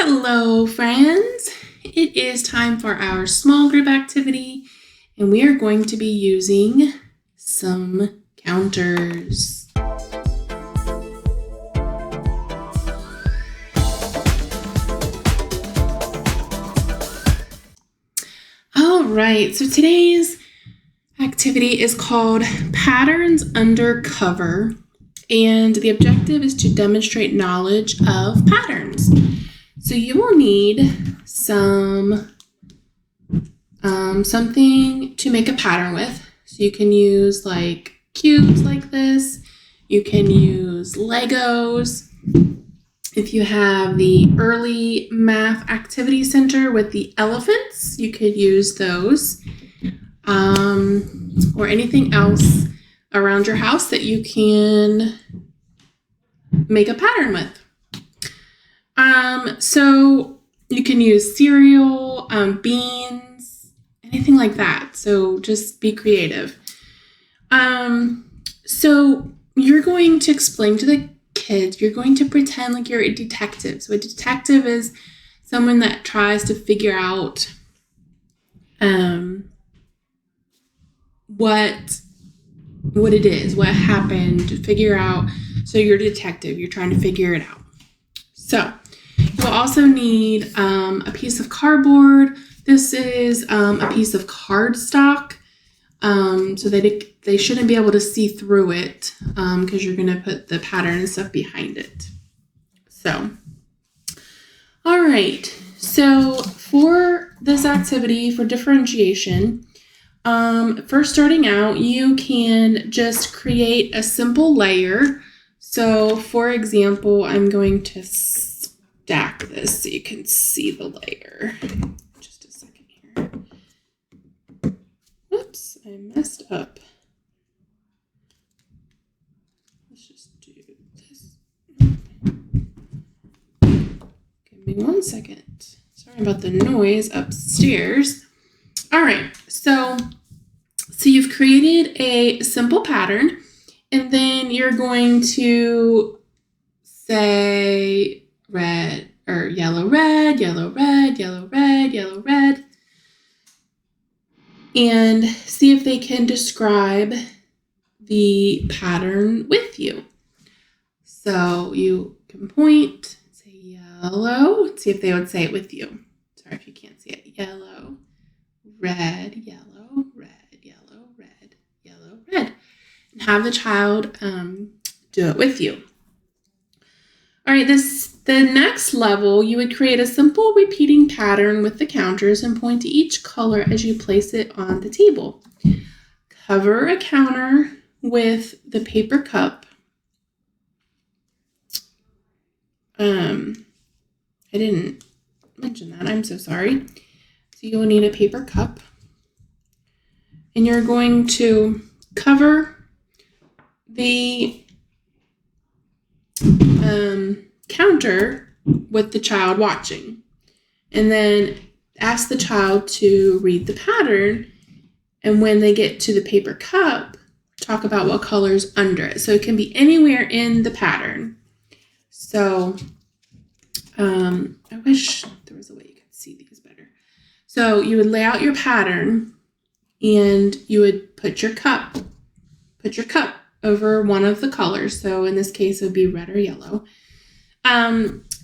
Hello, friends. It is time for our small group activity, and we are going to be using some counters. All right, so today's activity is called Patterns Under Cover, and the objective is to demonstrate knowledge of patterns. So you will need something to make a pattern with. So you can use like cubes like this. You can use Legos. If you have the early math activity center with the elephants, you could use those. Or anything else around your house that you can make a pattern with. So you can use cereal, beans, anything like that. So just be creative. So you're going to explain to the kids, you're going to pretend like you're a detective. So a detective is someone that tries to figure out what it is, what happened, to figure out. So you're a detective, you're trying to figure it out. So you'll also need a piece of cardboard. This is a piece of cardstock, so they shouldn't be able to see through it because you're going to put the pattern and stuff behind it. So, all right. So for this activity, for differentiation, first starting out, you can just create a simple layer. So for example, I'm going to stack this so you can see the layer. Just a second here. Oops, I messed up. Let's just do this. Give me 1 second. Sorry about the noise upstairs. All right, so you've created a simple pattern, and then you're going to say red or yellow, red, yellow, red, yellow, red, yellow, red, and see if they can describe the pattern with you. So you can point, say yellow, see if they would say it with you. Sorry if you can't see it. Yellow, red, yellow, red, yellow, red, yellow, red. And have the child do it with you. All right, the next level, you would create a simple repeating pattern with the counters and point to each color as you place it on the table. Cover a counter with the paper cup. I didn't mention that. I'm so sorry. So you'll need a paper cup. And you're going to cover the counter with the child watching, and then ask the child to read the pattern, and when they get to the paper cup, talk about what color's under it. So it can be anywhere in the pattern. So I wish there was a way you could see these better. So you would lay out your pattern, and you would put your cup over one of the colors. So in this case, it would be red or yellow.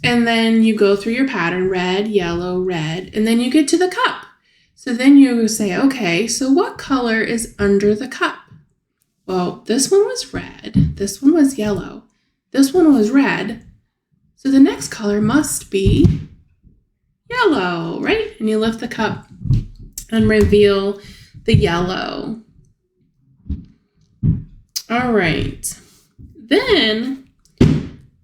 And then you go through your pattern, red, yellow, red, and then you get to the cup. So then you say, okay, so what color is under the cup? Well, this one was red, this one was yellow, this one was red. So the next color must be yellow, right? And you lift the cup and reveal the yellow. All right. Then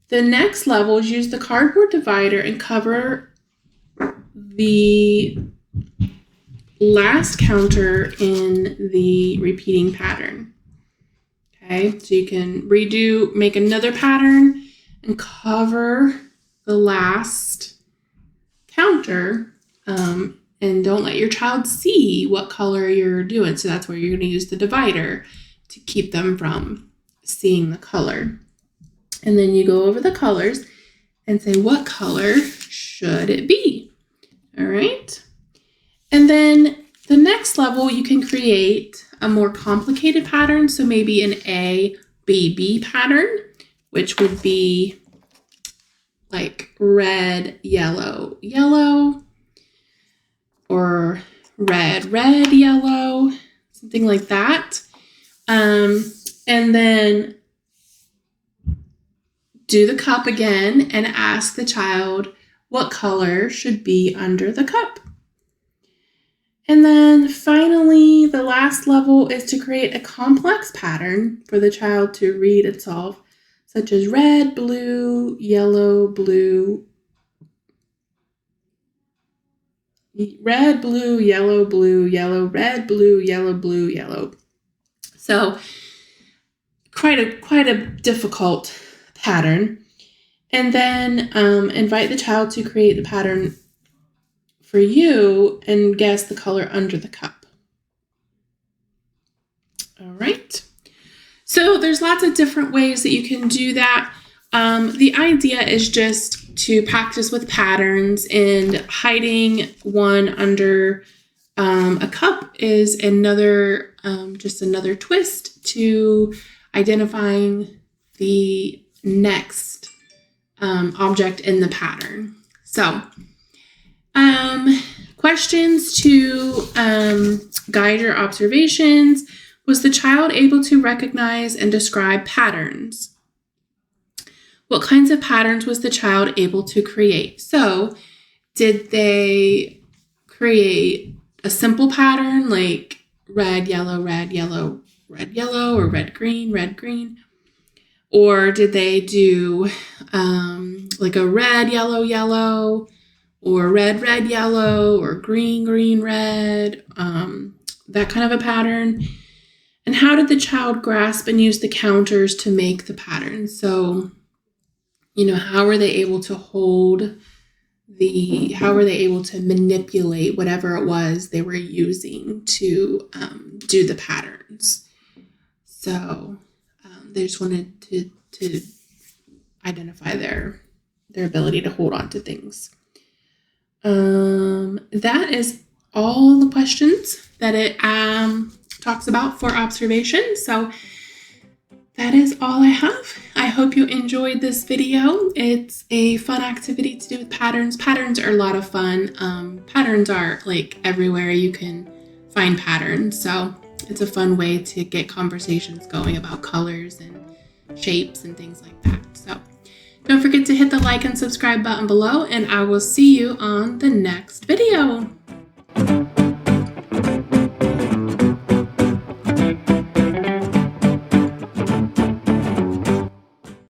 the next level is use the cardboard divider and cover the last counter in the repeating pattern. Okay, so you can make another pattern and cover the last counter, and don't let your child see what color you're doing. So that's where you're going to use the divider to keep them from seeing the color. And then you go over the colors and say, what color should should it be? All right. And then the next level, you can create a more complicated pattern. So maybe an A, B, B pattern, which would be like red, yellow, yellow, or red, red, yellow, something like that. And then do the cup again and ask the child what color should be under the cup. And then finally, the last level is to create a complex pattern for the child to read and solve, such as red, blue, yellow, blue, red, blue, yellow, blue, yellow, red, blue, yellow, blue, yellow. So quite a difficult pattern. And then invite the child to create the pattern for you and guess the color under the cup. All right. So there's lots of different ways that you can do that. The idea is just to practice with patterns, and hiding one under a cup is another, just another twist to identifying the next object in the pattern. So questions to guide your observations. Was the child able to recognize and describe patterns? What kinds of patterns was the child able to create? So did they create a simple pattern like red, yellow, red, yellow, red, yellow, or red, green, or did they do like a red, yellow, yellow, or red, red, yellow, or green, green, red, that kind of a pattern? And how did the child grasp and use the counters to make the pattern? So, how were they able to how were they able to manipulate whatever it was they were using to do the patterns? So they just wanted to identify their ability to hold on to things. That is all the questions that it talks about for observation. So that is all I have. I hope you enjoyed this video. It's a fun activity to do with patterns. Patterns are a lot of fun. Patterns are like everywhere you can find patterns. So it's a fun way to get conversations going about colors and shapes and things like that. So don't forget to hit the like and subscribe button below, and I will see you on the next video.